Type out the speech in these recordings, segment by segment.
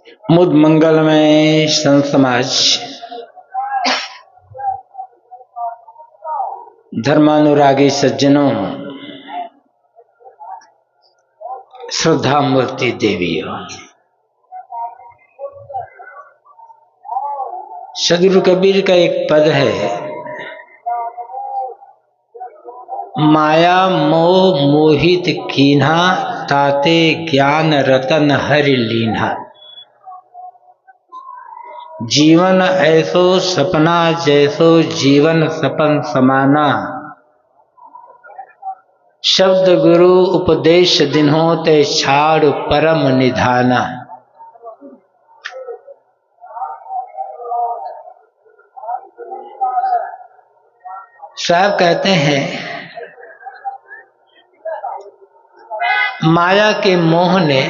मुद मंगलमय संत समाज, धर्मानुरागी सज्जनों, श्रद्धा मूर्ति देवियों, सदगुरु कबीर का एक पद है, माया मोह मोहित कीन्हा, ताते ज्ञान रतन हरि लीन्हा। जीवन ऐसो सपना जैसो जीवन सपन समाना, शब्द गुरु उपदेश दिन्हों ते छाड़ परम निधाना। साहब कहते हैं माया के मोह ने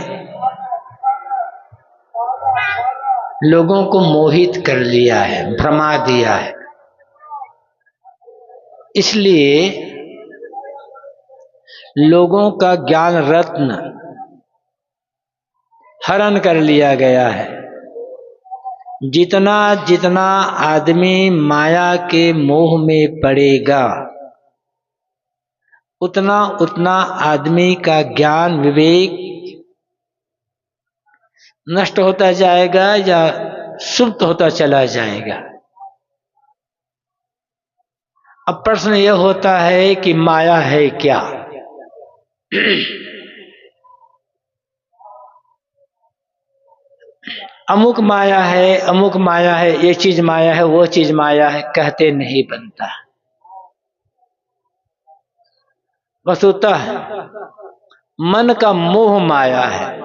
लोगों को मोहित कर लिया है, भ्रमा दिया है। इसलिए लोगों का ज्ञान रत्न हरण कर लिया गया है। जितना जितना आदमी माया के मोह में पड़ेगा, उतना उतना आदमी का ज्ञान विवेक नष्ट होता जाएगा या सुप्त होता चला जाएगा। अब प्रश्न यह होता है कि माया है क्या? अमुक माया है, अमुक माया है, ये चीज माया है, वो चीज माया है, कहते नहीं बनता। वस्तुतः मन का मोह माया है।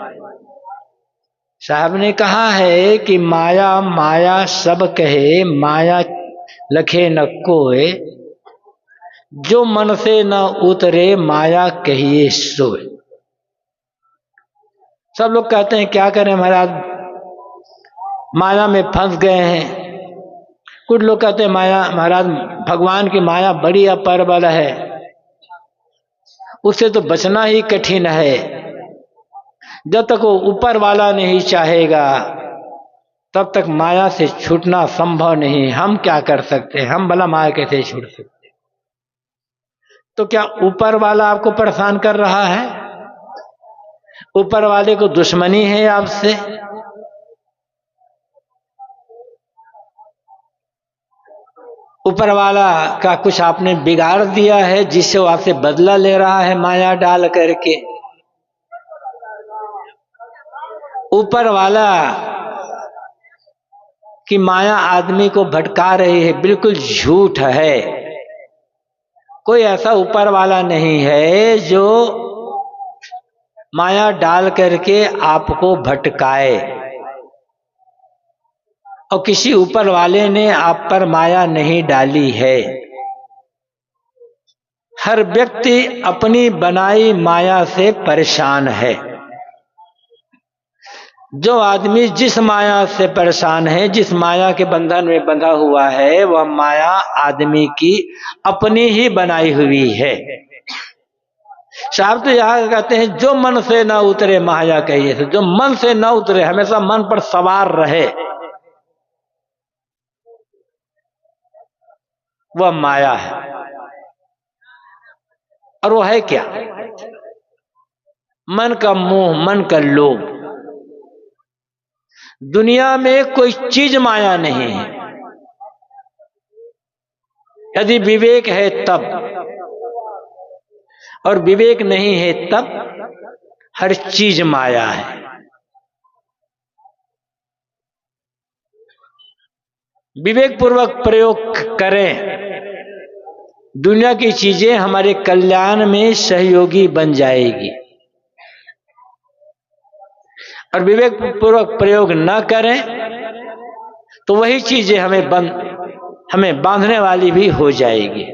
साहब ने कहा है कि माया माया सब कहे, माया लखे न कोय, जो मन से न उतरे माया कहिए सोए। सब लोग कहते हैं क्या करें महाराज, माया में फंस गए हैं। कुछ लोग कहते हैं माया महाराज, भगवान की माया बड़ी अपरबल है, उससे तो बचना ही कठिन है। जब तक वो ऊपर वाला नहीं चाहेगा तब तक माया से छूटना संभव नहीं। हम क्या कर सकते हैं? हम भला माया कैसे छूट सकते? तो क्या ऊपर वाला आपको परेशान कर रहा है? ऊपर वाले को दुश्मनी है आपसे? ऊपर वाला का कुछ आपने बिगाड़ दिया है जिससे वो आपसे बदला ले रहा है माया डाल करके? ऊपर वाला कि माया आदमी को भटका रही है, बिल्कुल झूठ है। कोई ऐसा ऊपर वाला नहीं है जो माया डाल करके आपको भटकाए, और किसी ऊपर वाले ने आप पर माया नहीं डाली है। हर व्यक्ति अपनी बनाई माया से परेशान है। जो आदमी जिस माया से परेशान है, जिस माया के बंधन में बंधा हुआ है, वह माया आदमी की अपनी ही बनाई हुई है। साहब तो यहां कहते हैं जो मन से न उतरे माया कहिए से। जो मन से न उतरे, हमेशा मन पर सवार रहे, वह माया है। और वो है क्या? मन का मोह, मन का लोभ। दुनिया में कोई चीज माया नहीं है। यदि विवेक है तब, और विवेक नहीं है तब हर चीज माया है। विवेक पूर्वक प्रयोग करें, दुनिया की चीजें हमारे कल्याण में सहयोगी बन जाएगी। और विवेक पूर्वक प्रयोग न करें तो वही चीजें हमें बांधने वाली भी हो जाएगी।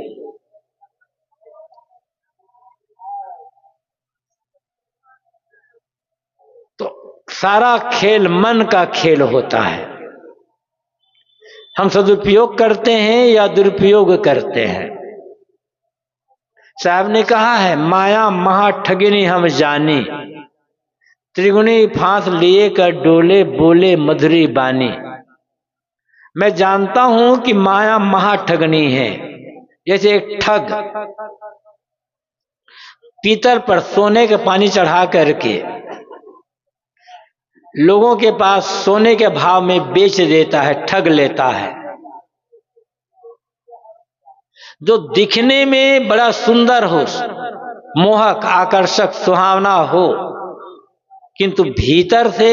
तो सारा खेल मन का खेल होता है। हम सदुपयोग करते हैं या दुरुपयोग करते हैं। साहब ने कहा है माया महा ठगिनी हम जानी, त्रिगुणी फांस लिए कर डोले, बोले मधुरी बानी। मैं जानता हूं कि माया महाठगनी है। जैसे एक ठग पीतल पर सोने के पानी चढ़ा करके लोगों के पास सोने के भाव में बेच देता है, ठग लेता है। जो दिखने में बड़ा सुंदर हो, मोहक, आकर्षक, सुहावना हो, किंतु भीतर से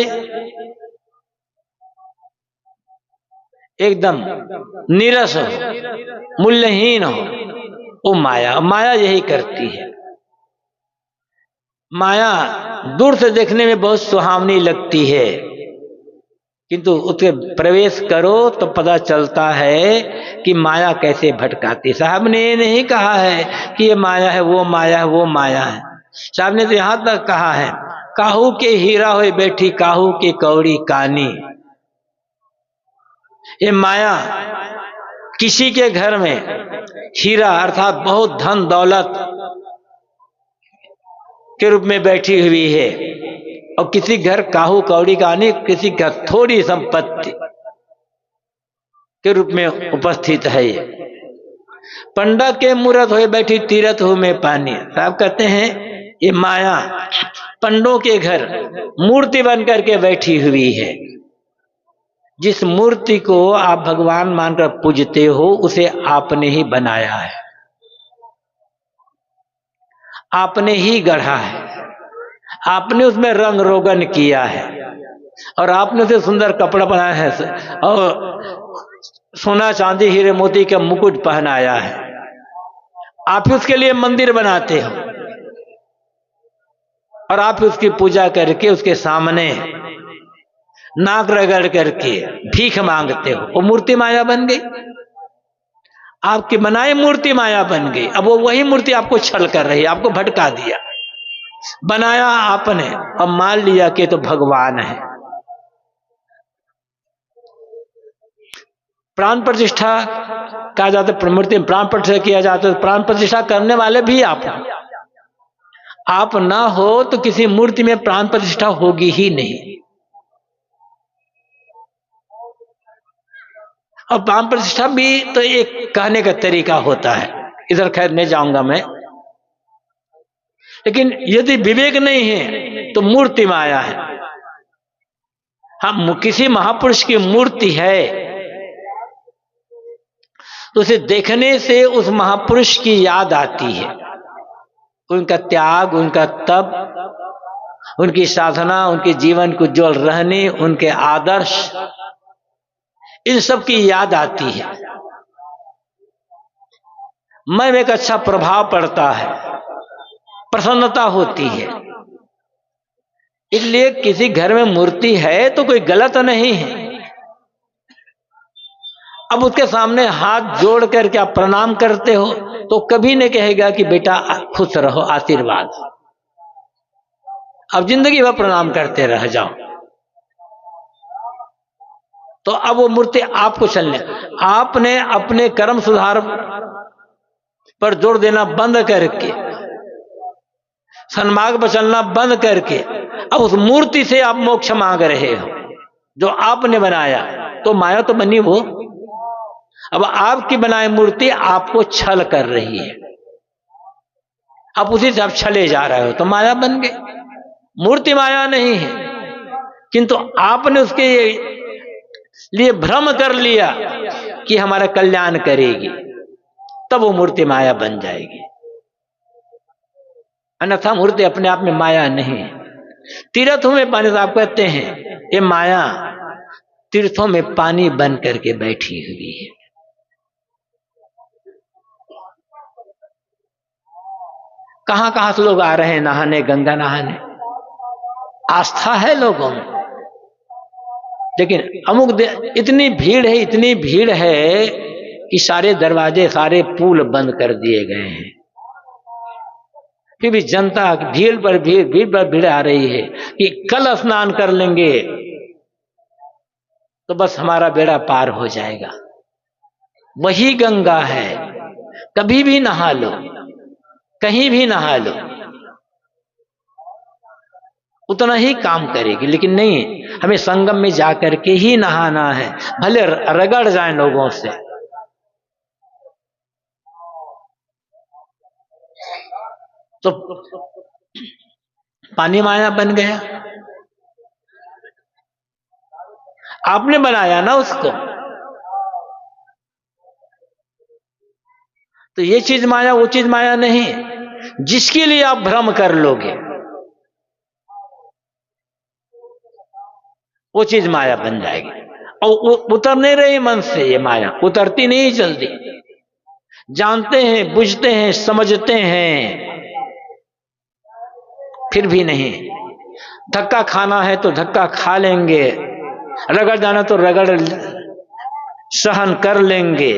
एकदम नीरस हो, मूल्यहीन हो, वो माया। माया यही करती है। माया दूर से देखने में बहुत सुहावनी लगती है, किंतु उसके प्रवेश करो तो पता चलता है कि माया कैसे भटकाती। साहब ने ये नहीं कहा है कि ये माया है, वो माया है, वो माया है। साहब ने तो यहां तक कहा है, काहू के हीरा होए बैठी, काहू के कौड़ी कानी। ये माया किसी के घर में हीरा अर्थात बहुत धन दौलत के रूप में बैठी हुई है, और किसी घर काहू कौड़ी कहानी, किसी घर थोड़ी संपत्ति के रूप में उपस्थित है। ये पंडा के मूरत हुए बैठी, तीरथ हो में पानी। साहब कहते हैं ये माया पंडों के घर मूर्ति बन करके बैठी हुई है। जिस मूर्ति को आप भगवान मानकर पूजते हो, उसे आपने ही बनाया है, आपने ही गढ़ा है, आपने उसमें रंग रोगन किया है, और आपने उसे सुंदर कपड़ा बनाया है, और सोना चांदी हीरे मोती का मुकुट पहनाया है। आप ही उसके लिए मंदिर बनाते हो, और आप उसकी पूजा करके उसके सामने नाक रगड़ करके भीख मांगते हो। वो मूर्ति माया बन गई, आपकी बनाई मूर्ति माया बन गई। अब वो वही मूर्ति आपको छल कर रही है, आपको भटका दिया। बनाया आपने और मान लिया कि तो भगवान है। प्राण प्रतिष्ठा कहा जाता है, मूर्ति प्राण प्रतिष्ठा किया जाता है, प्राण प्रतिष्ठा करने वाले भी आप ना हो तो किसी मूर्ति में प्राण प्रतिष्ठा होगी ही नहीं। और प्राण प्रतिष्ठा भी तो एक कहने का तरीका होता है, इधर खैर नहीं जाऊंगा मैं। लेकिन यदि विवेक नहीं है तो मूर्ति माया है। हाँ, किसी महापुरुष की मूर्ति है तो उसे देखने से उस महापुरुष की याद आती है, उनका त्याग, उनका तप, उनकी साधना, उनके जीवन को उज्ज्वल रहने, उनके आदर्श, इन सब की याद आती है। मन में एक अच्छा प्रभाव पड़ता है, प्रसन्नता होती है। इसलिए किसी घर में मूर्ति है तो कोई गलत नहीं है। अब उसके सामने हाथ जोड़ करके आप प्रणाम करते हो तो कभी नहीं कहेगा कि बेटा खुश रहो, आशीर्वाद। अब जिंदगी भर प्रणाम करते रह जाओ। तो अब वो मूर्ति आपको चलने, आपने अपने कर्म सुधार पर जोर देना बंद करके, सन्मार्ग पर चलना बंद करके, अब उस मूर्ति से आप मोक्ष मांग रहे हो जो आपने बनाया। तो माया तो बनी वो। अब आपकी बनाई मूर्ति आपको छल कर रही है, आप उसी से आप छले जा रहे हो, तो माया बन गई। मूर्ति माया नहीं है, किंतु आपने उसके लिए भ्रम कर लिया कि हमारा कल्याण करेगी, तब वो मूर्ति माया बन जाएगी। अन्यथा मूर्ति अपने आप में माया नहीं है। तीर्थों में पानी, साहब कहते हैं ये माया तीर्थों में पानी बन करके बैठी हुई है। कहां कहां से लोग आ रहे हैं नहाने, गंगा नहाने, आस्था है लोगों में। लेकिन इतनी भीड़ है कि सारे दरवाजे, सारे पुल बंद कर दिए गए हैं। फिर भी जनता भीड़ पर भीड़ आ रही है कि कल स्नान कर लेंगे तो बस हमारा बेड़ा पार हो जाएगा। वही गंगा है, कभी भी नहा लो, कहीं भी नहा लो, उतना ही काम करेगी। लेकिन नहीं, हमें संगम में जाकर के ही नहाना है, भले रगड़ जाए लोगों से। तो पानी माया बन गया, आपने बनाया ना उसको। तो ये चीज माया, वो चीज माया नहीं। जिसके लिए आप भ्रम कर लोगे वो चीज माया बन जाएगी। और उतर नहीं रही मन से, ये माया उतरती नहीं जल्दी। जानते हैं, बुझते हैं, समझते हैं, फिर भी नहीं। धक्का खाना है तो धक्का खा लेंगे, रगड़ जाना तो रगड़ सहन कर लेंगे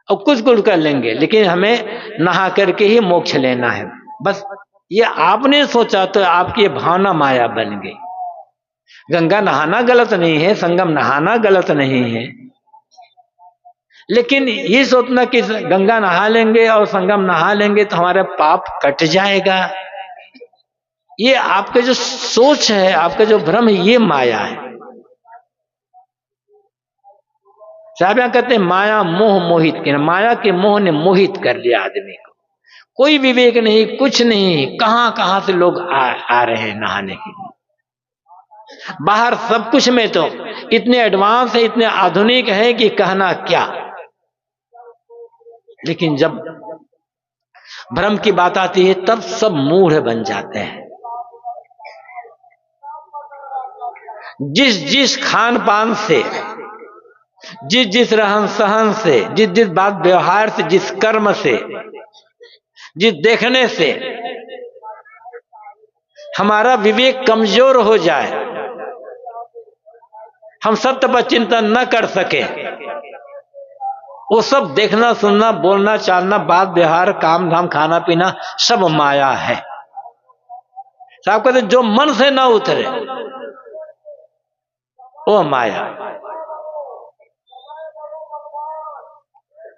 और कुछ कुछ कर लेंगे, लेकिन हमें नहा करके ही मोक्ष लेना है। बस ये आपने सोचा तो आपकी ये भावना माया बन गई। गंगा नहाना गलत नहीं है, संगम नहाना गलत नहीं है, लेकिन ये सोचना कि गंगा नहा लेंगे और संगम नहा लेंगे तो हमारा पाप कट जाएगा, ये आपका जो सोच है, आपका जो भ्रम है, ये माया है। साहब कहते हैं माया मोह मोहित किया, माया के मोह ने मोहित कर लिया आदमी को। कोई विवेक नहीं, कुछ नहीं। कहां कहां से लोग आ रहे हैं नहाने के लिए। बाहर सब कुछ में तो इतने एडवांस है, इतने आधुनिक है कि कहना क्या। लेकिन जब भ्रम की बात आती है तब सब मूढ़ बन जाते हैं। जिस जिस खान पान से, जिस जिस रहन सहन से, जिस जिस बात व्यवहार से, जिस कर्म से, जिस देखने से हमारा विवेक कमजोर हो जाए, हम सत्य पर चिंतन न कर सके, वो सब देखना सुनना बोलना चालना बात व्यवहार काम धाम खाना पीना सब माया है। साहब कहते जो मन से ना उतरे वो माया।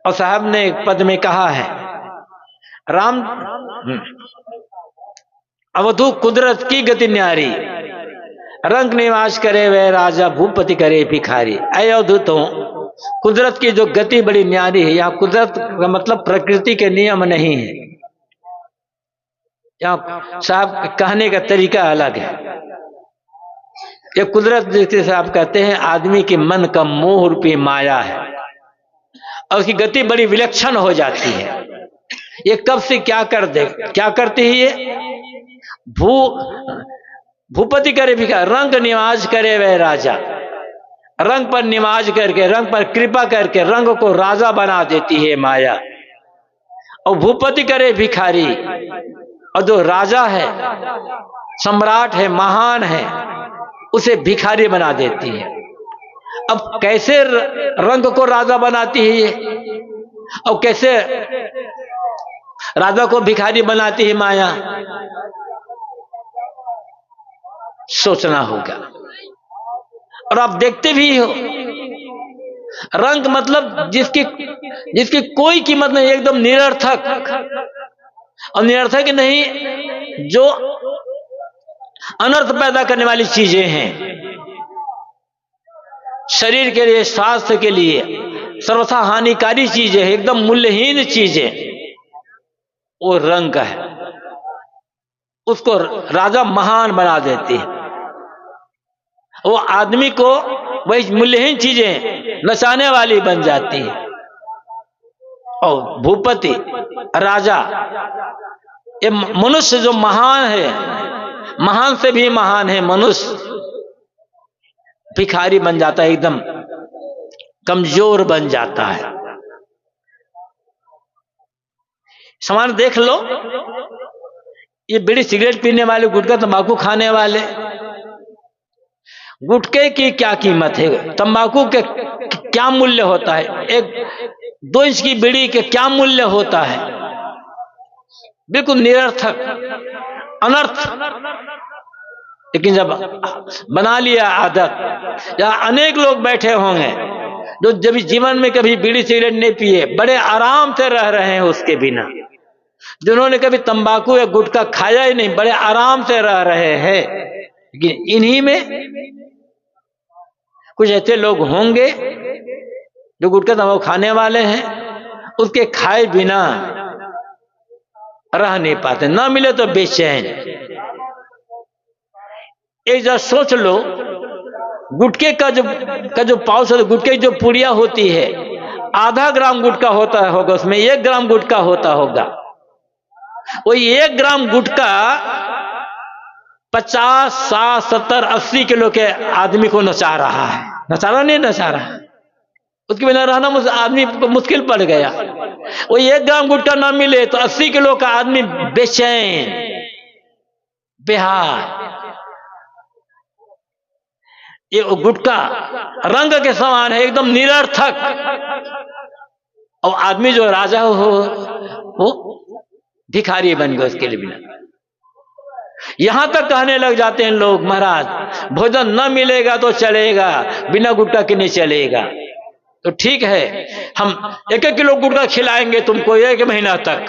और साहब ने एक पद में कहा है, राम अवधू कुदरत की गति न्यारी, रंग निवास करे वह राजा भूपति करे भिखारी। अवधूत कुदरत की जो गति बड़ी न्यारी है। यहाँ कुदरत का मतलब प्रकृति के नियम नहीं है, यहाँ साहब कहने का तरीका अलग है। ये कुदरत जैसे साहब कहते हैं आदमी के मन का मोह रूपी माया है और उसकी गति बड़ी विलक्षण हो जाती है। ये कब से क्या कर दे, क्या करती है ये? भूपति करे भिखारी, रंग निवाज करे वह राजा, रंग पर निवाज करके, रंग पर कृपा करके रंग को राजा बना देती है माया। और भूपति करे भिखारी, और जो राजा है, सम्राट है, महान है, उसे भिखारी बना देती है। अब कैसे रंग को राजा बनाती है ये, और कैसे राजा को भिखारी बनाती है माया, सोचना होगा। और आप देखते भी हो, रंग मतलब जिसकी कोई कीमत नहीं, एकदम निरर्थक। और निरर्थक नहीं, जो अनर्थ पैदा करने वाली चीजें हैं, शरीर के लिए, स्वास्थ्य के लिए सर्वथा हानिकारी चीजें, एकदम मूल्यहीन चीजें, वो रंग है। उसको राजा महान बना देती है। वो आदमी को वही मूल्यहीन चीजें नचाने वाली बन जाती है। और भूपति राजा, ये मनुष्य जो महान है, महान से भी महान है मनुष्य, भिखारी बन जाता है, एकदम कमजोर बन जाता है। समान देख लो, ये बीड़ी सिगरेट पीने वाले, गुटखा तंबाकू खाने वाले, गुटखे की क्या कीमत है, तंबाकू के क्या मूल्य होता है, 1-2 इंच की बीड़ी के क्या मूल्य होता है, बिल्कुल निरर्थक, अनर्थ। लेकिन जब बना लिया आदत, या अनेक लोग बैठे होंगे जो जब जीवन में कभी बीड़ी सिगरेट नहीं पिए, बड़े आराम से रह रहे हैं उसके बिना, जिन्होंने कभी तंबाकू या गुटखा खाया ही नहीं, बड़े आराम से रह रहे हैं। लेकिन इन्हीं में कुछ ऐसे लोग होंगे जो गुटखा तंबाकू खाने वाले हैं, उसके खाए बिना रह नहीं पाते, ना मिले तो बेचैन। एक जरा सोच लो, गुटखे का जो पाउच है, गुटखे की जो पुड़िया होती है, आधा ग्राम गुटखा होता होगा, उसमें 1 ग्राम गुटखा होता होगा। वही 1 ग्राम गुटखा 50, 60, 70, 80 किलो के आदमी को नचा रहा है। नचा रहा नहीं नचा रहा, उसके बिना रहना आदमी को मुश्किल पड़ गया। वो 1 ग्राम गुटखा ना मिले तो 80 किलो का आदमी बेचैन, बेहाल। ये गुटखा रंग के समान है, एकदम निरर्थक। और आदमी जो राजा हो वो भिखारी बन गए उसके लिए बिना। यहां तक कहने लग जाते हैं लोग, महाराज भोजन न मिलेगा तो चलेगा, बिना गुटखा के नहीं चलेगा। तो ठीक है, हम 1-1 किलो गुटखा खिलाएंगे तुमको 1 महीना तक,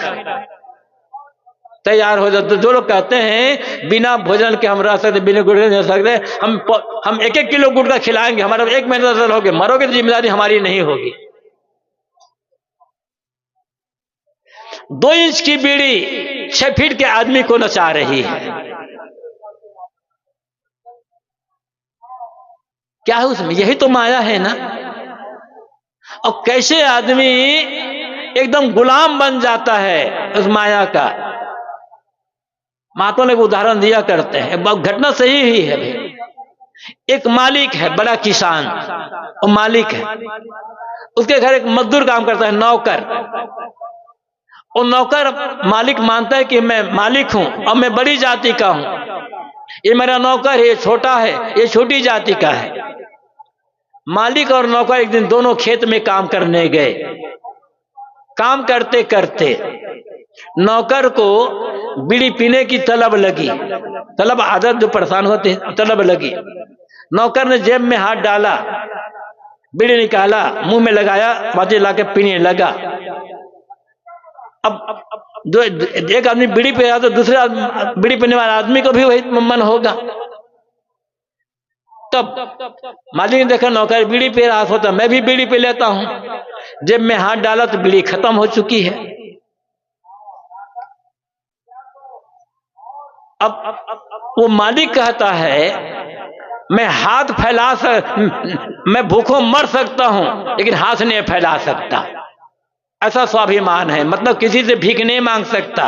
तैयार हो जाते। जो लोग कहते हैं बिना भोजन के हम रह सकते, बिना गुटखा नहीं रह सकते, हम 1-1 किलो गुटखा खिलाएंगे, हमारा 1 महीना तक रहोगे, मरोगे तो जिम्मेदारी हमारी नहीं होगी। 2 इंच की बीड़ी 6 फीट के आदमी को नचा रही है। क्या है उसमें? यही तो माया है ना। और कैसे आदमी एकदम गुलाम बन जाता है उस माया का। महात्मा ने उदाहरण दिया करते हैं, घटना सही ही है। एक मालिक है, बड़ा किसान, और मालिक है, उसके घर एक मजदूर काम करता है, नौकर। और नौकर मालिक मानता है कि मैं मालिक हूं और मैं बड़ी जाति का हूं, ये मेरा नौकर है, ये छोटा है, ये छोटी जाति का है। मालिक और नौकर एक दिन दोनों खेत में काम करने गए। काम करते करते नौकर को बीड़ी पीने की तलब लगी, तलब आदत जो परेशान होते तलब लगी। नौकर ने जेब में हाथ डाला, बीड़ी निकाला, मुंह में लगाया, बातें लाके पीने लगा। अब जो एक आदमी बीड़ी पी रहा तो दूसरे बीड़ी पीने वाले आदमी को भी वही मन होगा। तब मालिक ने देखा नौकर बीड़ी पी रहा, सोचा मैं भी बीड़ी पी लेता हूं। जेब में हाथ डाला तो बीड़ी खत्म हो चुकी है। अब वो मालिक कहता है मैं हाथ फैला मैं भूखों मर सकता हूं लेकिन हाथ नहीं फैला सकता। ऐसा स्वाभिमान है, मतलब किसी से भीख नहीं मांग सकता,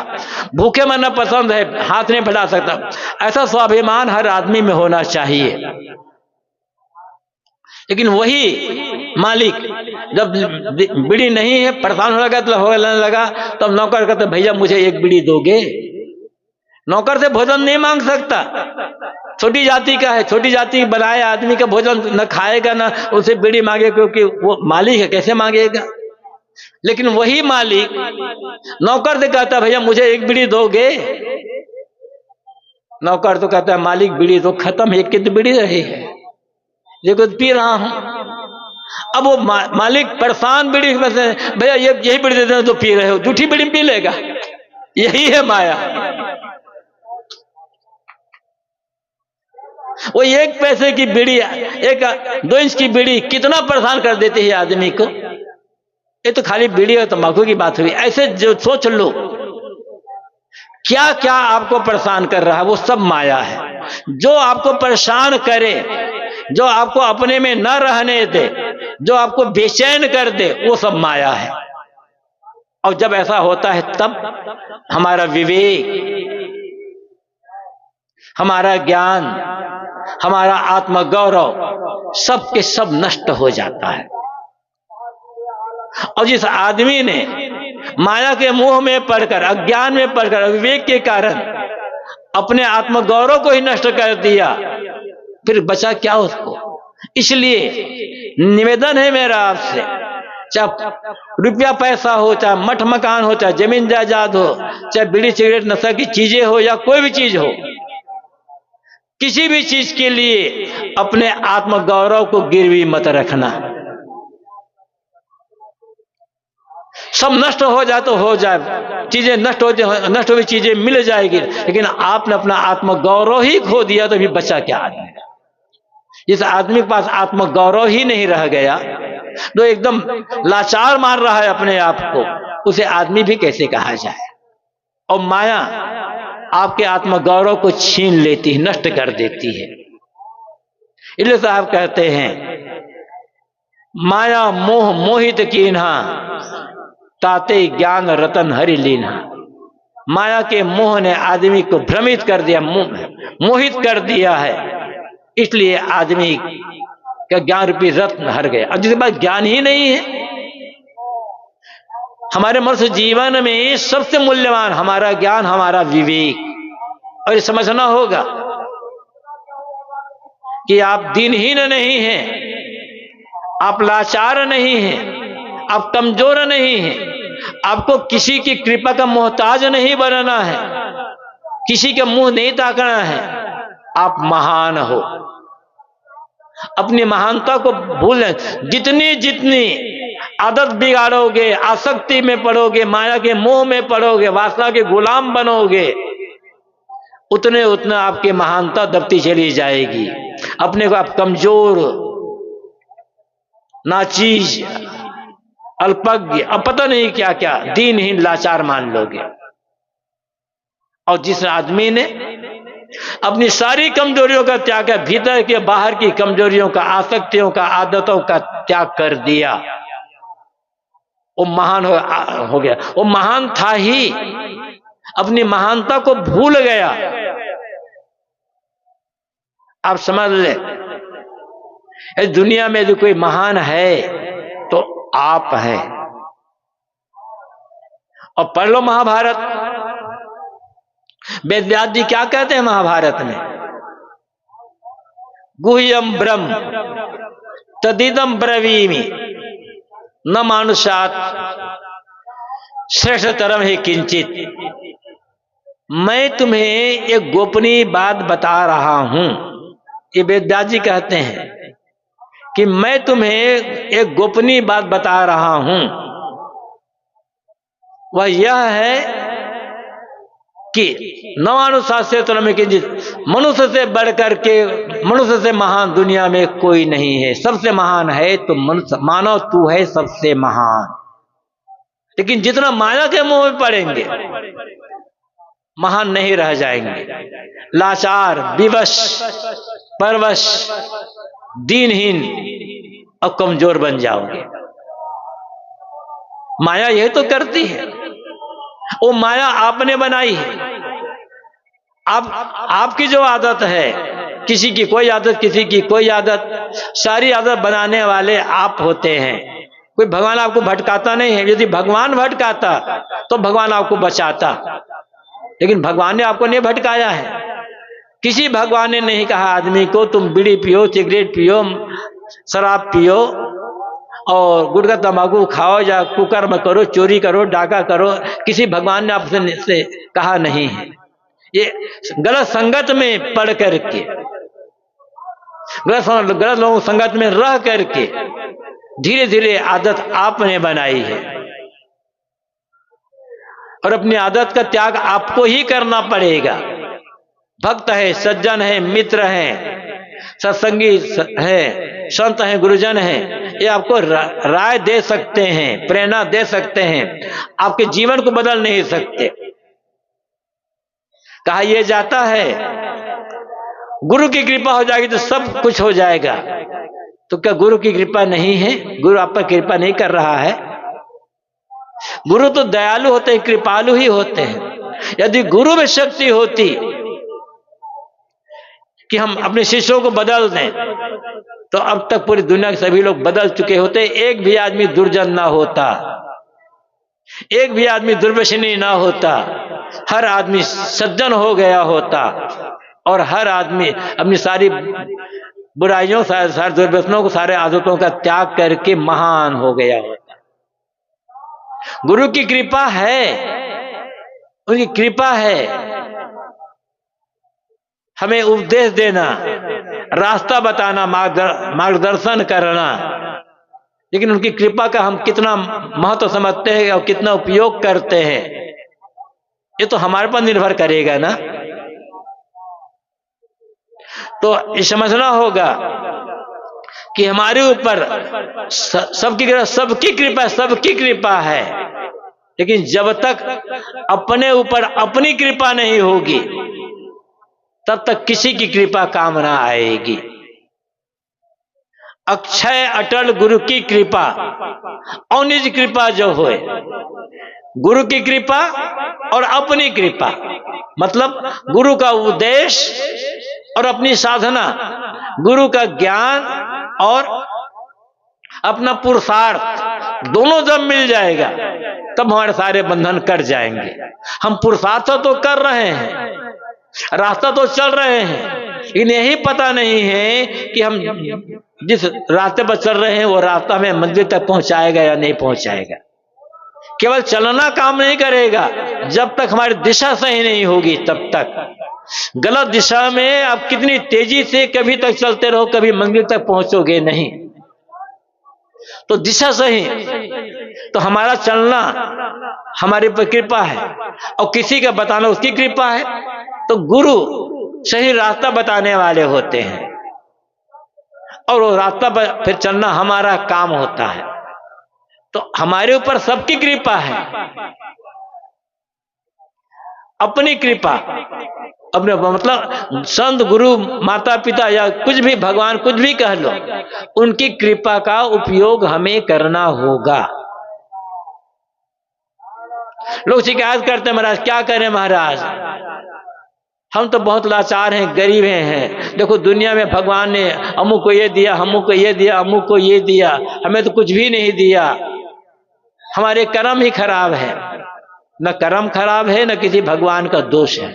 भूखे मरना पसंद है, हाथ नहीं फैला सकता। ऐसा स्वाभिमान हर आदमी में होना चाहिए। लेकिन वही मालिक जब बीड़ी नहीं है, परेशान होने लगा, तब नौकर कहते भैया मुझे 1 बीड़ी दोगे? नौकर से भोजन नहीं मांग सकता, छोटी जाति का है, छोटी जाति बनाए आदमी का भोजन न खाएगा ना उसे बीड़ी मांगे, क्योंकि वो मालिक है, कैसे मांगेगा। लेकिन वही मालिक नौकर से कहता भैया मुझे 1 बीड़ी दोगे? नौकर तो कहता है मालिक बीड़ी तो खत्म है, 1 की तो बीड़ी रही है, देखो पी रहा हूं। अब वो मालिक परेशान बीड़ी में से, भैया यही बीड़ी दे देना तो पी रहे हो, झूठी बीड़ी पी लेगा। यही है माया। वो 1 पैसे की बीड़ी, 1-2 इंच की बीड़ी कितना परेशान कर देती है आदमी को। ये तो खाली बीड़ी और तंबाकू की बात हुई। ऐसे जो सोच लो क्या क्या आपको परेशान कर रहा है, वो सब माया है। जो आपको परेशान करे, जो आपको अपने में न रहने दे, जो आपको बेचैन कर दे, वो सब माया है। और जब ऐसा होता है तब हमारा विवेक, हमारा ज्ञान, हमारा आत्मगौरव सब के सब नष्ट हो जाता है। और जिस आदमी ने माया के मोह में पड़कर, अज्ञान में पड़कर, अविवेक के कारण अपने आत्मगौरव को ही नष्ट कर दिया, फिर बचा क्या उसको। इसलिए निवेदन है मेरा आपसे, चाहे रुपया पैसा हो, चाहे मठ मकान हो, चाहे जमीन जायदाद हो, चाहे बीड़ी सिगरेट नशा की चीजें हो, या कोई भी चीज हो, किसी भी चीज के लिए अपने आत्मगौरव को गिरवी मत रखना। सब नष्ट हो जाए तो हो जाए, चीजें नष्ट हुई चीजें मिल जाएगी, लेकिन आपने अपना आत्मगौरव ही खो दिया तो भी बचा क्या आदमी? जिस आदमी के पास आत्मगौरव ही नहीं रह गया, जो एकदम लाचार मार रहा है अपने आप को, उसे आदमी भी कैसे कहा जाए? और माया आपके आत्मगौरव को छीन लेती है, नष्ट कर देती है। इसलिए साहब कहते हैं, माया मोह मोहित कीन्हा, ताते ज्ञान रतन हरि लीन्हा। माया के मोह ने आदमी को भ्रमित कर दिया, मोहित कर दिया है, इसलिए आदमी का ज्ञान रूपी रत्न हर गया। अब जिसके पास ज्ञान ही नहीं है, हमारे मनुष्य जीवन में सबसे मूल्यवान हमारा ज्ञान, हमारा विवेक। और ये समझना होगा कि आप दीनहीन नहीं हैं, आप लाचार नहीं हैं, आप कमजोर नहीं हैं, आपको किसी की कृपा का मोहताज नहीं बनना है, किसी के मुंह नहीं ताकना है। आप महान हो, अपनी महानता को भूलें। जितनी जितनी आदत बिगाड़ोगे, आसक्ति में पड़ोगे, माया के मोह में पड़ोगे, वासना के गुलाम बनोगे, उतने उतना आपकी महानता दबती चली जाएगी। अपने को आप कमजोर, नाचीज, अल्पज्ञ, अब पता नहीं क्या क्या दीनहीन लाचार मान लोगे। और जिस आदमी ने अपनी सारी कमजोरियों का त्याग किया, भीतर के बाहर की कमजोरियों का, आसक्तियों का, आदतों का त्याग कर दिया, वो महान हो गया। वो महान था ही, अपनी महानता को भूल गया। आप समझ ले, इस दुनिया में यदि कोई महान है तो आप हैं। और पढ़ लो महाभारत, वेद व्यास जी क्या कहते हैं महाभारत में? गुह्यम ब्रह्म तदिदम ब्रवीमि न मानुषात् श्रेष्ठतरम ही किंचित। मैं तुम्हें एक गोपनीय बात बता रहा हूं, ये वेद व्यास जी कहते हैं कि मैं तुम्हें एक गोपनीय बात बता रहा हूं। वह यह है कि नवानुशास्त्र में किंचित, मनुष्य से बढ़कर के, मनुष्य से महान दुनिया में कोई नहीं है। सबसे महान है तो मनुष्य, मानव तू है सबसे महान। लेकिन जितना माया के मुंह में पड़ेंगे, महान नहीं रह जाएंगे। लाचार, विवश, परवश, दीनहीन और कमजोर बन जाओगे। माया यह तो करती है, वो माया आपने बनाई है। आपकी जो आदत है, किसी की कोई आदत, किसी की कोई आदत, सारी आदत बनाने वाले आप होते हैं। कोई भगवान आपको भटकाता नहीं है। यदि भगवान भटकाता तो भगवान आपको बचाता, लेकिन भगवान ने आपको नहीं भटकाया है। किसी भगवान ने नहीं कहा आदमी को तुम बीड़ी पियो, सिगरेट पियो, शराब पियो और गुटखा तंबाकू खाओ, या कुकर्म करो, चोरी करो, डाका करो। किसी भगवान ने आपसे कहा नहीं है। ये गलत संगत में पढ़ करके, गलत लोगों संगत में रह करके धीरे धीरे आदत आपने बनाई है। और अपनी आदत का त्याग आपको ही करना पड़ेगा। भक्त है, सज्जन है, मित्र है, सत्संगी है, संत है, गुरुजन है, ये आपको राय दे सकते हैं, प्रेरणा दे सकते हैं, आपके जीवन को बदल नहीं सकते। कहा यह जाता है, गुरु की कृपा हो जाएगी तो सब कुछ हो जाएगा। तो क्या गुरु की कृपा नहीं है? गुरु आप पर कृपा नहीं कर रहा है? गुरु तो दयालु होते हैं, कृपालु ही होते हैं। यदि गुरु में शक्ति होती कि हम अपने शिष्यों को बदल दें, तो अब तक पूरी दुनिया के सभी लोग बदल चुके होते। एक भी आदमी दुर्जन ना होता, एक भी आदमी दुर्व्यसनी ना होता, हर आदमी सज्जन हो गया होता, और हर आदमी अपनी सारी बुराइयों, सारे दुर्व्यसनों को, सारे आदतों का त्याग करके महान हो गया होता। गुरु की कृपा है, उनकी कृपा है हमें उपदेश देना, रास्ता बताना, मार्गदर्शन करना। लेकिन उनकी कृपा का हम कितना महत्व समझते हैं और कितना उपयोग करते हैं, ये तो हमारे पर निर्भर करेगा ना। तो ये समझना होगा कि हमारे ऊपर सबकी कृपा है, लेकिन जब तक अपने ऊपर अपनी कृपा नहीं होगी तब तक किसी की कृपा काम ना आएगी। अक्षय अटल गुरु की कृपा और निज कृपा जो होए, गुरु की कृपा और अपनी कृपा, मतलब गुरु का उपदेश और अपनी साधना, गुरु का ज्ञान और अपना पुरुषार्थ, दोनों जब मिल जाएगा तब हमारे सारे बंधन कट जाएंगे। हम पुरुषार्थ तो कर रहे हैं, रास्ता तो चल रहे हैं, लेकिन यही पता नहीं है कि हम जिस रास्ते पर चल रहे हैं वो रास्ता हमें मंदिर तक पहुंचाएगा या नहीं पहुंचाएगा। केवल चलना काम नहीं करेगा, जब तक हमारी दिशा सही नहीं होगी तब तक। गलत दिशा में आप कितनी तेजी से कभी तक चलते रहो, कभी मंदिर तक पहुंचोगे नहीं। तो दिशा सही, तो हमारा चलना हमारे पर कृपा है और किसी का बताना उसकी कृपा है। तो गुरु सही रास्ता बताने वाले होते हैं और वो रास्ता पर फिर चलना हमारा काम होता है। तो हमारे ऊपर सबकी कृपा है, अपनी कृपा, अपने मतलब संत गुरु माता पिता या कुछ भी, भगवान कुछ भी कह लो, उनकी कृपा का उपयोग हमें करना होगा। लोग शिकायत करते हैं, महाराज क्या करें महाराज, हम तो बहुत लाचार हैं, गरीब हैं, देखो दुनिया में भगवान ने अमुक को ये दिया, अमुक को ये दिया, अमुक को ये दिया, हमें तो कुछ भी नहीं दिया, हमारे कर्म ही खराब है। न कर्म खराब है न किसी भगवान का दोष है।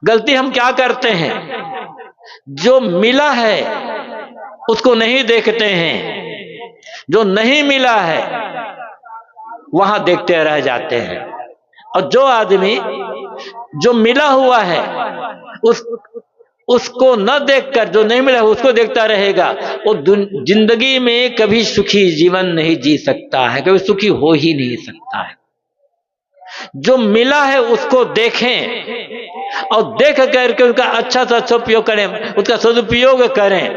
गलती हम क्या करते हैं, जो मिला है उसको नहीं देखते हैं, जो नहीं मिला है वहां देखते रह जाते हैं। और जो आदमी जो मिला हुआ है उसको न देखकर जो नहीं मिला उसको देखता रहेगा, वो जिंदगी में कभी सुखी जीवन नहीं जी सकता है, कभी सुखी हो ही नहीं सकता है। जो मिला है उसको देखें और देख करके उसका अच्छा से अच्छा उपयोग करें, उसका सदुपयोग करें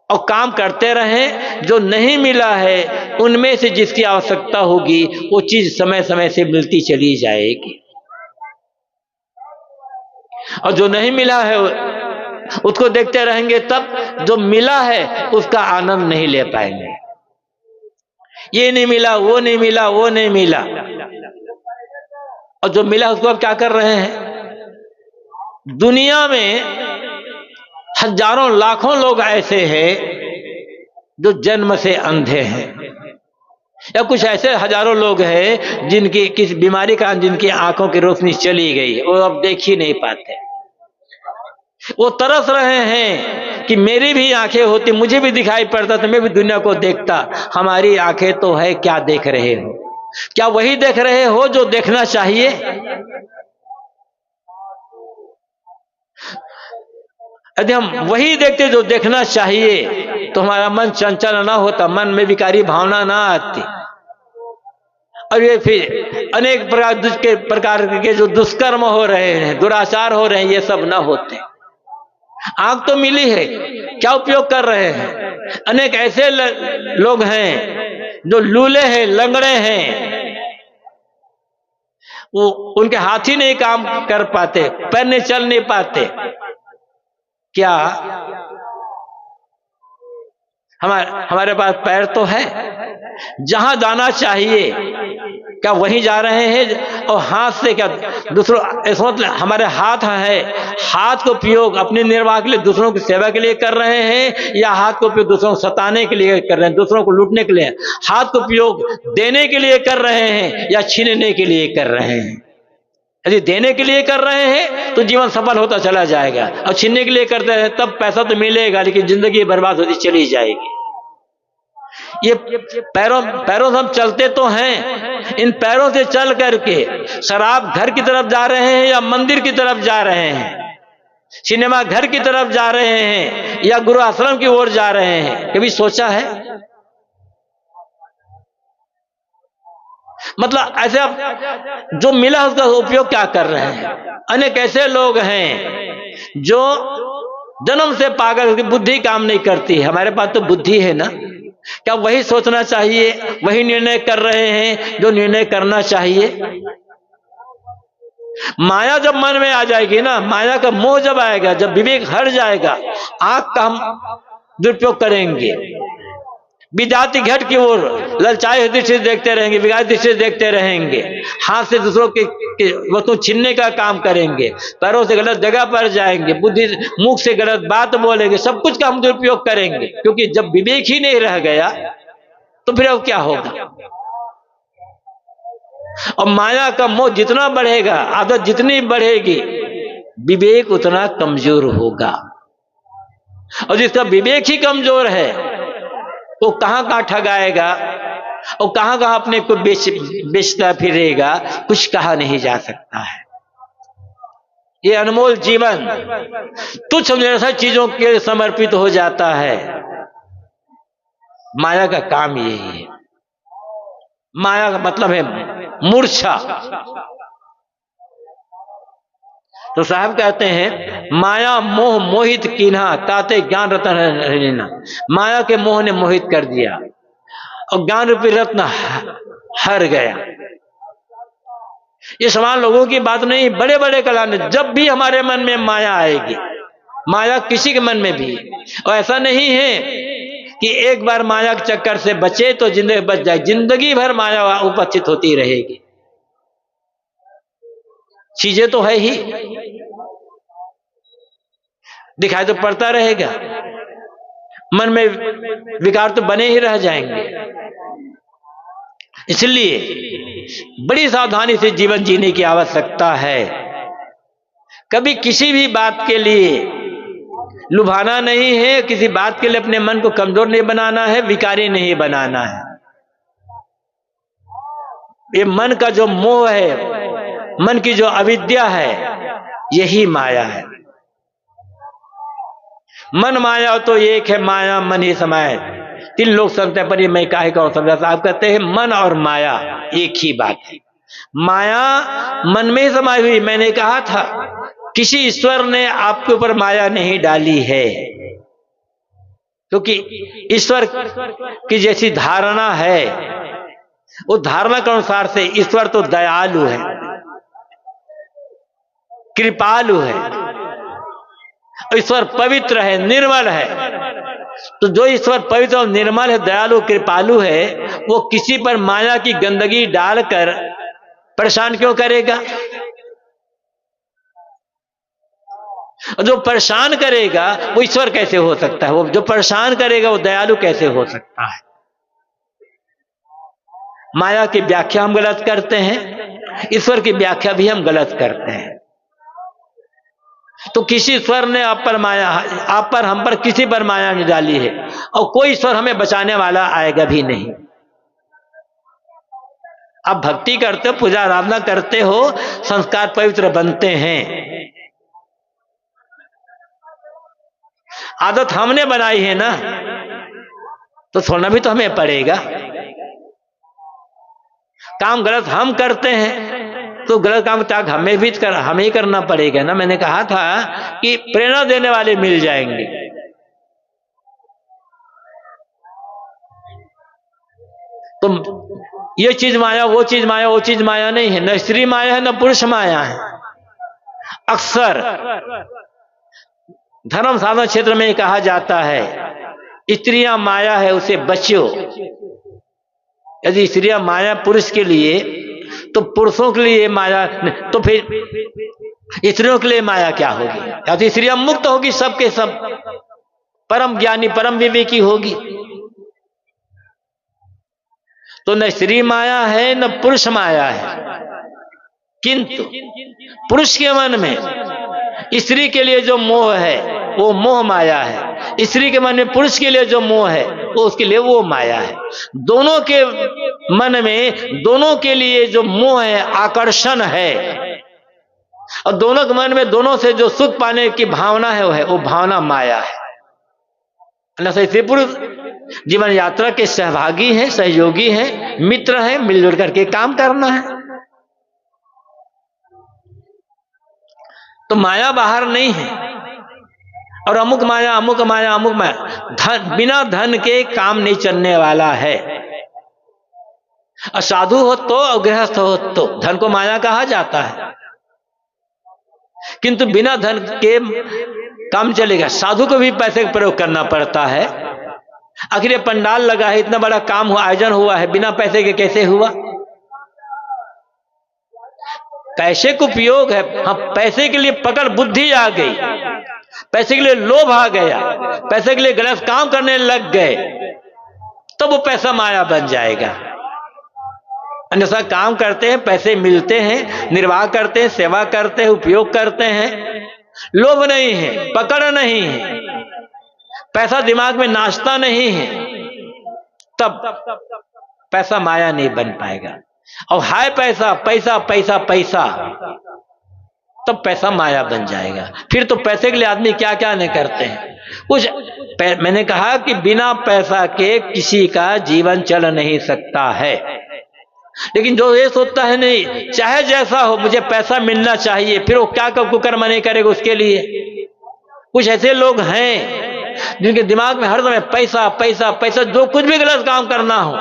और काम करते रहें। जो नहीं मिला है उनमें से जिसकी आवश्यकता होगी वो चीज समय समय से मिलती चली जाएगी, और जो नहीं मिला है उसको देखते रहेंगे तब जो मिला है उसका आनंद नहीं ले पाएंगे। ये नहीं मिला, वो नहीं मिला, वो नहीं मिला, और जो मिला उसको अब क्या कर रहे हैं। दुनिया में हजारों लाखों लोग ऐसे हैं जो जन्म से अंधे हैं, या कुछ ऐसे हजारों लोग हैं जिनकी किसी बीमारी का जिनकी आंखों की रोशनी चली गई, वो अब देख ही नहीं पाते। वो तरस रहे हैं कि मेरी भी आंखें होती, मुझे भी दिखाई पड़ता तो मैं भी दुनिया को देखता। हमारी आंखें तो है, क्या देख रहे हो? क्या वही देख रहे हो जो देखना चाहिए? यदि हम वही देखते जो देखना चाहिए तो हमारा मन चंचल ना होता, मन में विकारी भावना ना आती, और ये फिर अनेक प्रकार के जो दुष्कर्म हो रहे हैं, दुराचार हो रहे हैं, ये सब ना होते। आंख तो मिली है, क्या उपयोग कर रहे हैं? अनेक ऐसे लोग हैं जो लूले हैं, लंगड़े हैं, वो उनके हाथ ही नहीं काम कर पाते, पैर नहीं चल नहीं पाते। क्या हमारे पास पैर तो है, जहां जाना चाहिए क्या वहीं जा रहे हैं? और हाथ से क्या दूसरों, मतलब हमारे हाथ है, हाथ को उपयोग अपने निर्वाह के लिए, दूसरों की सेवा के लिए कर रहे हैं, या हाथ को उपयोग दूसरों को सताने के लिए कर रहे हैं, दूसरों को लूटने के लिए? हाथ को उपयोग देने के लिए कर रहे हैं या छीनने के लिए कर रहे हैं? यदि देने के लिए कर रहे हैं तो जीवन सफल होता चला जाएगा, और छीनने के लिए करते हैं तब पैसा तो मिलेगा लेकिन जिंदगी बर्बाद होती चली जाएगी। ये पैरों से हम चलते तो हैं, इन पैरों से चल करके शराब घर की तरफ जा रहे हैं या मंदिर की तरफ जा रहे हैं, सिनेमा घर की तरफ जा रहे हैं या गुरु आश्रम की ओर जा रहे हैं? कभी सोचा है? मतलब ऐसे आप जो मिला उसका उपयोग क्या कर रहे हैं। अनेक ऐसे लोग हैं जो जन्म से पागल की बुद्धि काम नहीं करती। हमारे पास तो बुद्धि है ना, क्या वही सोचना चाहिए, वही निर्णय कर रहे हैं जो निर्णय करना चाहिए। माया जब मन में आ जाएगी ना, माया का मोह जब आएगा, जब विवेक हट जाएगा, आंख का हम दुरुपयोग करेंगे, विजाति घट की ओर ललचाए दृष्टि से देखते रहेंगे, विगाड़ दृष्टि से देखते रहेंगे, हाथ से दूसरों के वस्तु छीनने का काम करेंगे, पैरों से गलत जगह पर जाएंगे, बुद्धि मुख से गलत बात बोलेंगे, सब कुछ का हम दुरुपयोग करेंगे। क्योंकि जब विवेक ही नहीं रह गया तो फिर अब क्या होगा। और माया का मोह जितना बढ़ेगा, आदत जितनी बढ़ेगी, विवेक उतना कमजोर होगा। और जिसका विवेक ही कमजोर है वो कहां कहां ठगाएगा और कहां कहां अपने को बेचता फिरेगा, कुछ कहा नहीं जा सकता है। ये अनमोल जीवन तुच्छ निरसर चीजों के समर्पित हो जाता है। माया का काम यही है। माया का मतलब है मूर्छा। तो साहब कहते हैं, माया मोह मोहित कीन्हा ताते ज्ञान रत्न लेना। माया के मोह ने मोहित कर दिया और ज्ञान रूपी रत्न हर गया। ये समान लोगों की बात नहीं, बड़े बड़े कलाम। जब भी हमारे मन में माया आएगी, माया किसी के मन में भी, और ऐसा नहीं है कि एक बार माया के चक्कर से बचे तो जिंदगी बच जाए, जिंदगी भर माया उपस्थित होती रहेगी। चीजें तो है ही, दिखाई तो पड़ता रहेगा, मन में विकार तो बने ही रह जाएंगे। इसलिए बड़ी सावधानी से जीवन जीने की आवश्यकता है। कभी किसी भी बात के लिए लुभाना नहीं है, किसी बात के लिए अपने मन को कमजोर नहीं बनाना है, विकारी नहीं बनाना है। ये मन का जो मोह है, मन की जो अविद्या है, यही माया है। मन माया तो एक है, माया मन ही समाये। तीन लोग समझते पर मैं काहे का समझा। साहब कहते हैं मन और माया एक ही बात है। माया मन में समाई हुई। मैंने कहा था किसी ईश्वर ने आपके ऊपर माया नहीं डाली है, क्योंकि ईश्वर की जैसी धारणा है, उस धारणा के अनुसार से ईश्वर तो दयालु है, कृपालु है, ईश्वर पवित्र है, निर्मल है। तो जो ईश्वर पवित्र और निर्मल है, दयालु कृपालु है, वो किसी पर माया की गंदगी डालकर परेशान क्यों करेगा। जो परेशान करेगा वो ईश्वर कैसे हो सकता है। वो जो परेशान करेगा वो दयालु कैसे हो सकता है। माया की व्याख्या हम गलत करते हैं, ईश्वर की व्याख्या भी हम गलत करते हैं। तो किसी ईश्वर ने आप पर माया, आप पर, हम पर किसी पर माया नहीं डाली है, और कोई ईश्वर हमें बचाने वाला आएगा भी नहीं। आप भक्ति करते हो, पूजा आराधना करते हो, संस्कार पवित्र बनते हैं। आदत हमने बनाई है ना, तो छोड़ना भी तो हमें पड़ेगा। काम गलत हम करते हैं तो गलत काम त्याग हमें ही करना पड़ेगा ना। मैंने कहा था कि प्रेरणा देने वाले मिल जाएंगे। तो ये चीज माया, वो चीज माया, वो चीज माया नहीं है। न स्त्री माया है, न पुरुष माया है। अक्सर धर्म साधना क्षेत्र में कहा जाता है स्त्रियां माया है, उसे बचो। यदि स्त्रियां माया पुरुष के लिए, तो पुरुषों के लिए माया, तो फिर स्त्रियों के लिए माया क्या होगी। या तो स्त्रियां मुक्त होगी, सबके सब परम ज्ञानी परम विवेकी होगी। तो न स्त्री माया है, न पुरुष माया है। किंतु पुरुष के मन में स्त्री के लिए जो मोह है वो मोह माया है, स्त्री के मन में पुरुष के लिए जो मोह है वो उसके लिए वो माया है। दोनों के मन में, दोनों के लिए जो मोह है, आकर्षण है, और दोनों के मन में दोनों से जो सुख पाने की भावना है वो भावना माया है। ऐसे पुरुष जीवन यात्रा के सहभागी हैं, सहयोगी हैं, मित्र हैं, मिलजुल करके काम करना है। तो माया बाहर नहीं है। और अमुक माया, अमुक माया, अमुक माया, धन बिना धन के काम नहीं चलने वाला है। और साधु हो तो और गृहस्थ हो तो धन को माया कहा जाता है, किंतु बिना धन के काम चलेगा। साधु को भी पैसे का प्रयोग करना पड़ता है। आखिर ये पंडाल लगा है, इतना बड़ा काम हुआ, आयोजन हुआ है, बिना पैसे के कैसे हुआ? पैसे को उपयोग है। हाँ, पैसे के लिए पकड़ बुद्धि आ गई, पैसे के लिए लोभ आ गया, पैसे के लिए गलत काम करने लग गए, तो वो पैसा माया बन जाएगा। अन्यथा काम करते हैं, पैसे मिलते हैं, निर्वाह करते हैं, सेवा करते हैं, उपयोग करते हैं, लोभ नहीं है, पकड़ नहीं है, पैसा दिमाग में नाचता नहीं है, तब पैसा माया नहीं बन पाएगा। और हाय पैसा पैसा पैसा पैसा, तब पैसा माया बन जाएगा। फिर तो पैसे के लिए आदमी क्या क्या नहीं करते हैं कुछ। मैंने कहा कि बिना पैसा के किसी का जीवन चल नहीं सकता है। लेकिन जो ये सोचता है नहीं, चाहे जैसा हो मुझे पैसा मिलना चाहिए, फिर वो क्या कुकर्म नहीं करेगा उसके लिए। कुछ ऐसे लोग हैं जिनके दिमाग में हर समय पैसा पैसा पैसा, जो कुछ भी गलत काम करना हो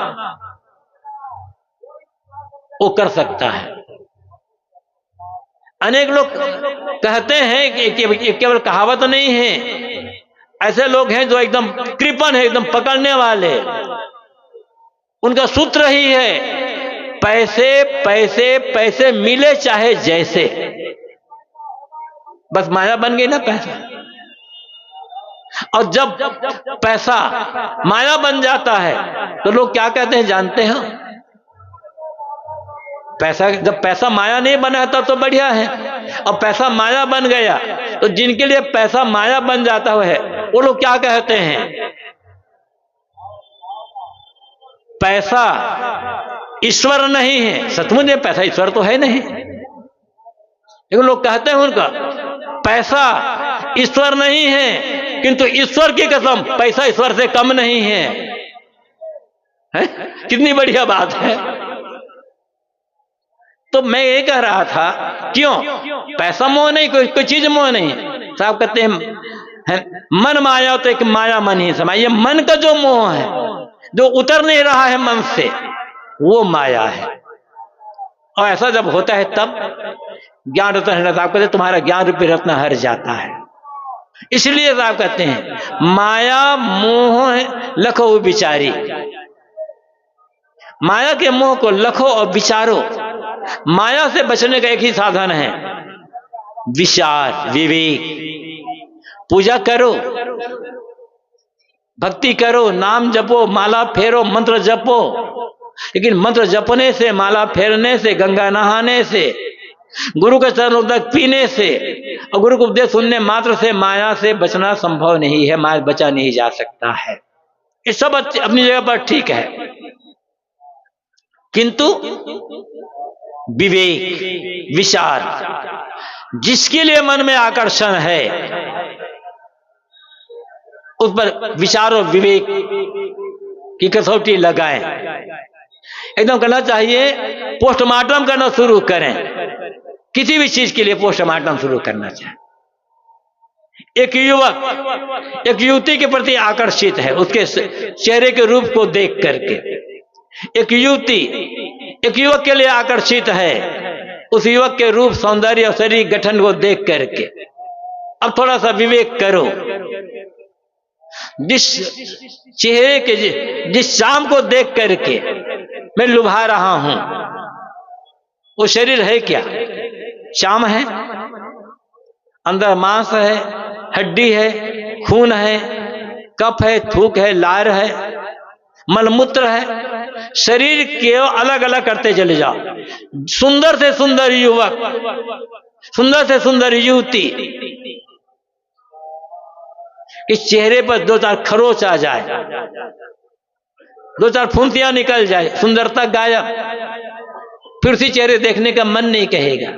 वो कर सकता है। अनेक लोग कहते हैं कि केवल कहावत नहीं है, ऐसे लोग हैं जो एकदम कृपण है, एकदम पकड़ने वाले। उनका सूत्र ही है पैसे पैसे पैसे मिले चाहे जैसे। बस माया बन गई ना पैसा। और जब पैसा माया बन जाता है तो लोग क्या कहते हैं जानते हैं? पैसा, जब पैसा माया नहीं बना तब तो बढ़िया है, अब पैसा माया बन गया तो जिनके लिए पैसा माया बन जाता है वो लोग क्या कहते हैं? पैसा ईश्वर नहीं है। सचमुच में पैसा ईश्वर तो है नहीं, लेकिन लोग कहते हैं उनका पैसा ईश्वर नहीं है, किंतु ईश्वर की कसम पैसा ईश्वर से कम नहीं है, है? कितनी बढ़िया बात है। तो मैं ये कह रहा था, क्यों पैसा मोह नहीं, कोई चीज मोह नहीं। साहब कहते हैं मन माया तो एक माया मन ही समा। ये मन का जो मोह है, जो उतर नहीं रहा है मन से, वो माया है। और ऐसा जब होता है तब ज्ञान रत्न है। साहब कहते हैं तुम्हारा ज्ञान रूपी रत्न हर जाता है। इसलिए साहब कहते हैं माया मोह लखो विचारी। माया के मोह को लखो और विचारो। माया से बचने का एक ही साधन है, विचार, विवेक। पूजा करो, भक्ति करो, नाम जपो, माला फेरो, मंत्र जपो। लेकिन मंत्र जपने से, माला फेरने से, गंगा नहाने से, गुरु के चरणोदक पीने से और गुरु को उपदेश सुनने मात्र से माया से बचना संभव नहीं है। माया बचा नहीं जा सकता है। ये सब अपनी जगह पर ठीक है, किंतु विवेक, विचार, जिसके लिए मन में आकर्षण है उस पर विचार और विवेक की कसौटी लगाएं। एकदम करना चाहिए, पोस्टमार्टम करना शुरू करें। किसी भी चीज के लिए पोस्टमार्टम शुरू करना चाहिए। एक युवक एक युवती के प्रति आकर्षित है उसके चेहरे के रूप को देख करके। एक युवती एक युवक के लिए आकर्षित है उस युवक के रूप, सौंदर्य और शरीर गठन को देख करके। अब थोड़ा सा विवेक करो, जिस चेहरे के, जिस शाम को देख करके मैं लुभा रहा हूं, वो शरीर है क्या? शाम है, अंदर मांस है, हड्डी है, खून है, कफ है, थूक है, लार है, मलमूत्र है। शरीर के अलग अलग करते चले जाओ। सुंदर से सुंदर युवक, सुंदर से सुंदर युवती, इस चेहरे पर दो चार खरोच आ जाए, दो चार फुंसियां निकल जाए, सुंदरता गायब, फिर उसी चेहरे देखने का मन नहीं कहेगा।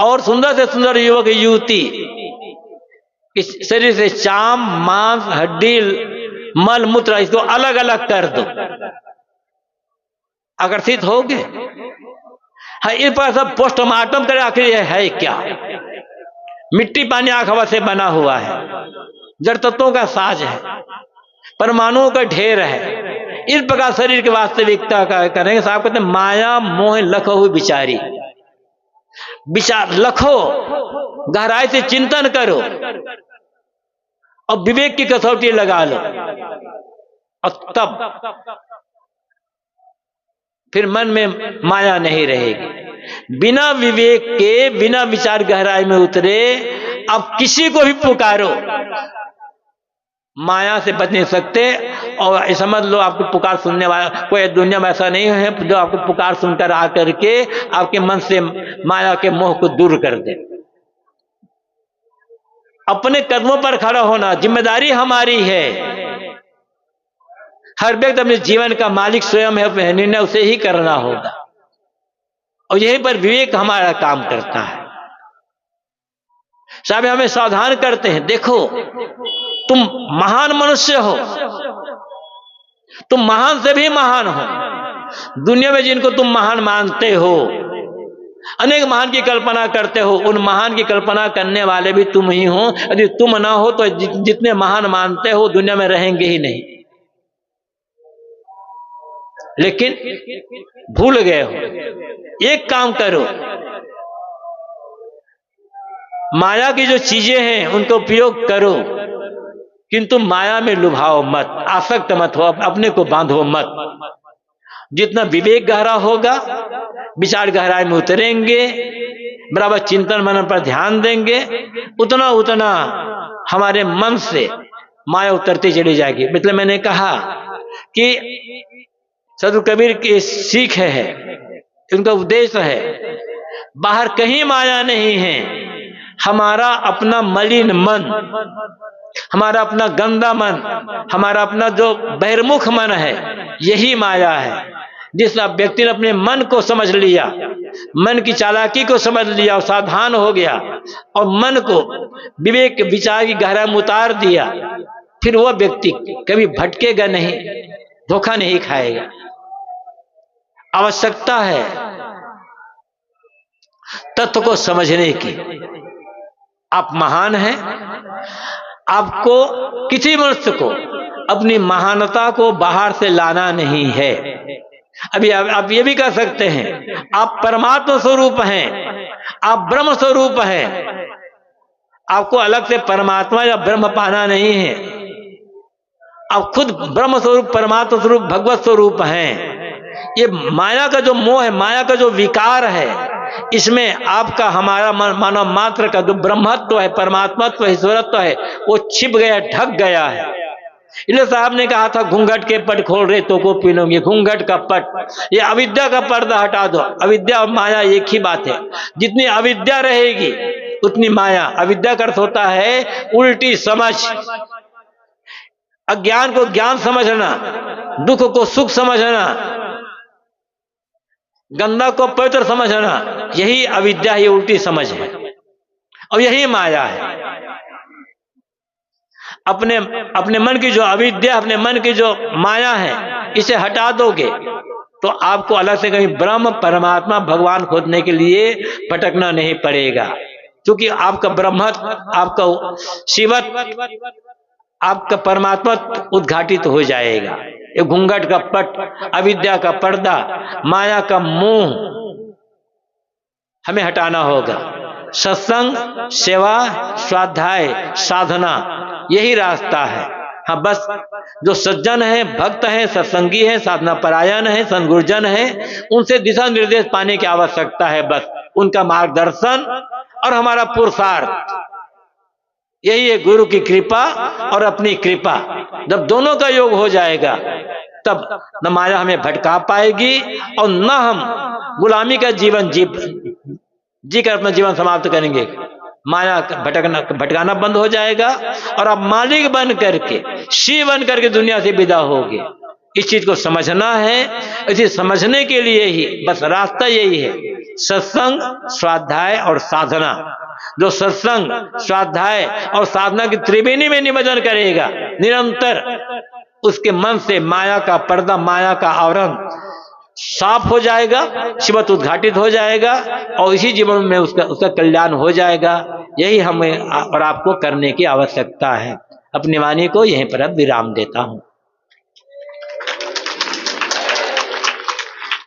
और सुंदर से सुंदर युवक युवती इस शरीर से चाम, मांस, हड्डी, मल मूत्र इसको अलग अलग कर दो, आकर्षित हो गए। हाँ, इस पर सब पोस्टमार्टम करे आखिर यह है क्या? मिट्टी, पानी, आग, हवा से बना हुआ है, जड़ तत्वों का साज है, परमाणुओं का ढेर है। इस प्रकार शरीर की वास्तविकता का करेंगे। साहब कहते हैं माया मोह लखो हुई बिचारी। विचार लखो, गहराई से चिंतन करो और विवेक की कसौटी लगा लो, और तब फिर मन में माया नहीं रहेगी। बिना विवेक के, बिना विचार गहराई में उतरे अब किसी को भी पुकारो, माया से बच नहीं सकते। और समझ लो आपको पुकार सुनने वाला कोई दुनिया में ऐसा नहीं है जो आपको पुकार सुनकर आकर के आपके मन से माया के मोह को दूर कर दे। अपने कदमों पर खड़ा होना जिम्मेदारी हमारी है। हर व्यक्ति अपने जीवन का मालिक स्वयं है, निर्णय उसे ही करना होगा, और यहीं पर विवेक हमारा काम करता है। साहब हमें सावधान करते हैं, देखो तुम महान मनुष्य हो, तुम महान से भी महान हो। दुनिया में जिनको तुम महान मानते हो, अनेक महान की कल्पना करते हो, उन महान की कल्पना करने वाले भी तुम ही हो। यदि तुम ना हो तो जितने महान मानते हो दुनिया में रहेंगे ही नहीं। लेकिन भूल गए हो। एक काम करो, माया की जो चीजें हैं उनका उपयोग करो, किंतु माया में लुभाओ मत, आसक्त मत हो, अपने को बांधो मत। जितना विवेक गहरा होगा, विचार गहराई में उतरेंगे, बराबर चिंतन मनन पर ध्यान देंगे, उतना उतना हमारे मन से माया उतरती चली जाएगी। मतलब मैंने कहा कि सदगुरु कबीर की सीख है, उनका उद्देश्य है, बाहर कहीं माया नहीं है। हमारा अपना मलिन मन, हमारा अपना गंदा मन, हमारा अपना जो बहिर्मुख मन है, यही माया है। जिस व्यक्ति ने अपने मन को समझ लिया, मन की चालाकी को समझ लिया और सावधान हो गया और मन को विवेक विचार की गहराई में उतार दिया, फिर वह व्यक्ति कभी भटकेगा नहीं, धोखा नहीं खाएगा। आवश्यकता है तत्व को समझने की। आप महान हैं, आपको किसी मनुष्य को अपनी महानता को बाहर से लाना नहीं है। अभी आप ये भी कह सकते हैं आप परमात्मा स्वरूप हैं, आप ब्रह्म स्वरूप हैं, आपको अलग से परमात्मा या ब्रह्म पाना नहीं है। आप खुद ब्रह्म स्वरूप, परमात्मा स्वरूप, भगवत स्वरूप हैं। ये माया का जो मोह है, माया का जो विकार है, इसमें आपका हमारा मानव मात्र का जो ब्रह्मत्व है, परमात्मत्व है, ईश्वरत्व है, वो छिप गया, ढक गया है। इसलिए साहब ने कहा था घूंघट के पट खोल रहे तो को पीनोगे। घूंघट का पट, ये अविद्या का पर्दा हटा दो। अविद्या और माया एक ही बात है। जितनी अविद्या रहेगी उतनी माया। अविद्या का अर्थ होता है उल्टी समझ, अज्ञान को ज्ञान समझना, दुख को सुख समझना, गंदा को पवित्र समझना, यही अविद्या, ये उल्टी समझ है और यही माया है। अपने मन की जो अविद्या, अपने मन की जो माया है, इसे हटा दोगे तो आपको अलग से कहीं ब्रह्म, परमात्मा, भगवान खोजने के लिए भटकना नहीं पड़ेगा, क्योंकि आपका ब्रह्मत्व, आपका शिवत्व, आपका परमात्मा उद्घाटित हो जाएगा। ये घूंघट का पट, अविद्या का पर्दा, माया का मोह हमें हटाना होगा। सत्संग, सेवा, स्वाध्याय, साधना, यही रास्ता है। हाँ, बस जो सज्जन है, भक्त है, सत्संगी है, साधना परायण है, सद्गुरुजन है, उनसे दिशा निर्देश पाने की आवश्यकता है। बस उनका मार्गदर्शन और हमारा पुरुषार्थ, यही है गुरु की कृपा और अपनी कृपा। जब दोनों का योग हो जाएगा तब न माया हमें भटका पाएगी और न हम गुलामी का जीवन जी कर अपना जीवन समाप्त करेंगे। माया भटकाना बंद हो जाएगा और आप मालिक बन करके, शिव बन करके दुनिया से विदा होगे। इस चीज को समझना है। इसे समझने के लिए ही बस रास्ता यही है, सत्संग, स्वाध्याय और साधना। जो सत्संग, स्वाध्याय और साधना की त्रिवेणी में निमज्जन करेगा निरंतर, उसके मन से माया का पर्दा, माया का आवरण साफ हो जाएगा, शिवत्व उद्घाटित हो जाएगा और इसी जीवन में उसका कल्याण हो जाएगा। यही हमें और आपको करने की आवश्यकता है। अपनी वाणी को यहीं पर अब विराम देता हूं।